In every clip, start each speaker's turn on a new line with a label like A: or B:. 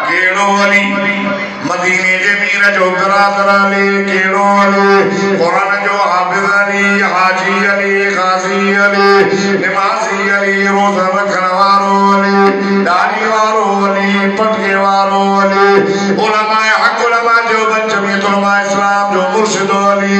A: کیڑو علی مدینے جے میر جو برادر علی کیڑو علی قرآن جو حافظ علی حاجی علی غازی علی نمازی علی روزہ رکھنے وارو علی داڑھی وارو علی پٹکے وارو علی علماء حق علماء جو جمعیت علماء اسلام جو مرشد علی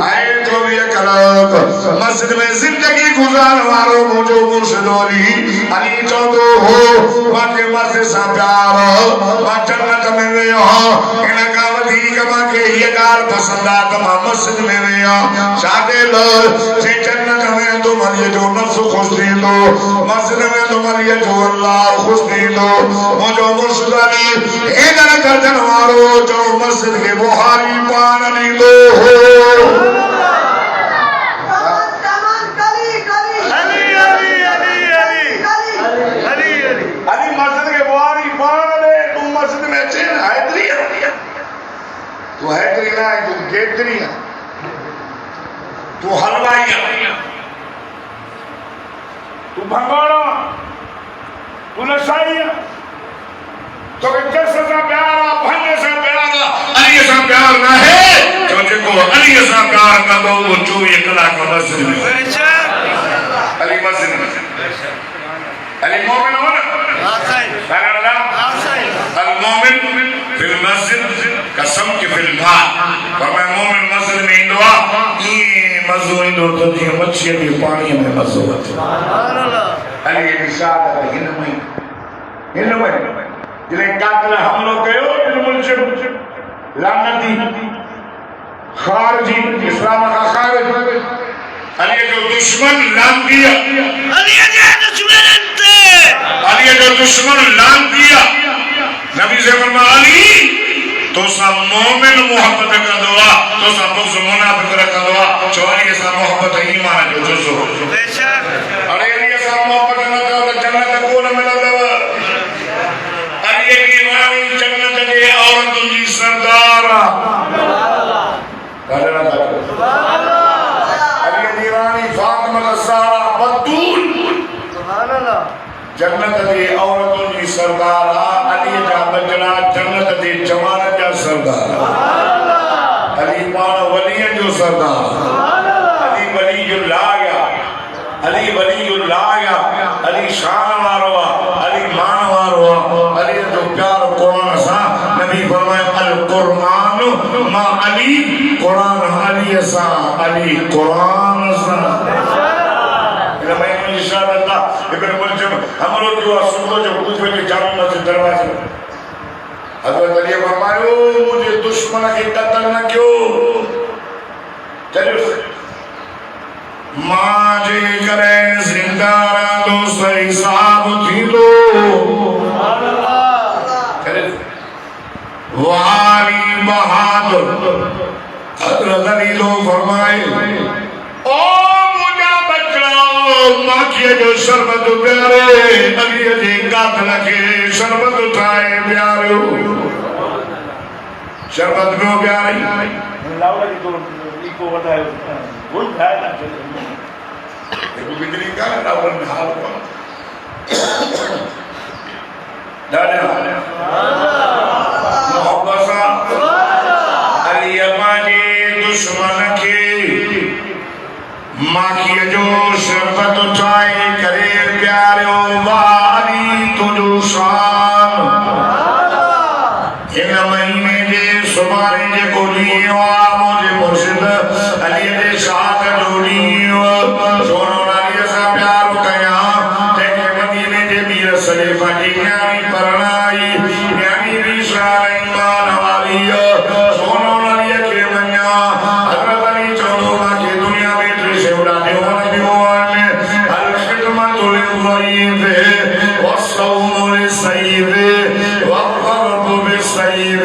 A: آئے تو بھی اکلاک مسجد میں زندگی گزار وارو مجھو مرشد علی علی چودو ہو واقع مسجد سا پیار وا جنت میں ویا انکا ودھی کما کے یہ گال پسندات ما مسجد میں ویا شادے لو سے جنت میں تو ملیے جو نفس خوش دی دو مسجد میں تو ملیے جو اللہ خوش دی دو مجھو مرشد علی ایدر کردن وارو جو مسجد کے بحاری پان علی دو ہو تو حیدری نہ ہے تو گیدری ہے تو حلوائی ہے تو بھنگوڑا تو نشائی ہے تو جس سے پیارا بھنگے سے پیارا علی سے پیار نہ ہے جو جن کو علی سے پیار نہ دو وہ چوئی اقلا کا مسجد میں علی مسجد میں علی مومن ہونا المومن فی المسجد قسم کی فی المال فرمائے مومن مسجد میں اندوا یہ مزو اندو تو دیئے مچھی بھی پانی میں مزو علی ارشاد ہے ہنمائی جنہیں قاتل حملوں کہو جن ملچم لعنتی خارجی اسلام کا خارج علی جو دشمن لان دیا علی جو دشمن لان دیا نبی سے فرما علی تو سا مومن محبت کا دعا تو سا بغض منافق کا دعا چواری کے ساتھ محبت ایمان جو جزو علی کے ساتھ محبت کا دعا جنت کون ملا دعا علی کی ایمانی جنت کے عورت جی سردار علی کی ایمانی فاطمہ الزہرا بطول جنت دی عورتوں کی سردار علی جا بجنا جنت دی جوان جا سردار علی پانا ولی جو سردار علی ولی جو لایا علی ولی جو لایا علی شان ماروا علی مان ماروا علی جو پیار قرآن سا نبی فرمائے القرآن ما علی قرآن علی سا علی قرآن سا انشاءاللہ ابن ملجم ہمارو جو سنو جو کچھ بھی جامع مسجد دروازے حضرت علی فرمایا مجھے دشمن کی قتل نہ کیوں چلیو سے ماجے کرے زندارہ دوست حساب تھی دو واری بہادر حضرت علی لو فرمائے ماکیے جو شربت پیارے علی علی قاتل کے شربت اٹھائے پیارے شربت کیوں پیاری لاؤڑا جی تو کو بتائے بھول جائے نا دیکھو کتنی کہا لاؤڑا میں حال ہوا ڈاڑیا محبت سا علی امانی دشمن کی ماں کی جو شربت اٹھائی کرے پیارے واری تجھو شان ان مہینے جے سبارے جے کو لیو مجھے مرشد علی جے شاہ جو لیو سونو علی سا پیار کیا دیکھے مدینے جے میر سلیفہ جی نیانی پرنائی نیانی ریشان ایمان والی سونو علی کے منیا حضرت علی چودو ماں کی دنیا میں والصوم للسيد والضرب بالسيد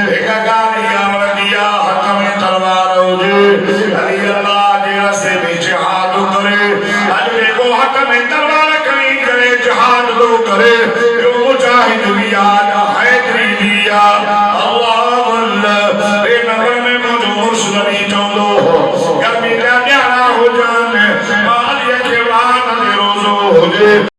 A: ایک گالیاں لگیا حکم تلوار ہوجے علی اللہ جی رسے میں جہاد کرے علی کو حکم تلوار کہیں کرے جہاد دو کرے جو مجاہد بھی آجا حیدری بھی آجا اللہ واللہ اے نظر میں مجھو مرشد علی چودو ہو گرمی جانا ہو جانے مالی کے وہاں روزو ہو جے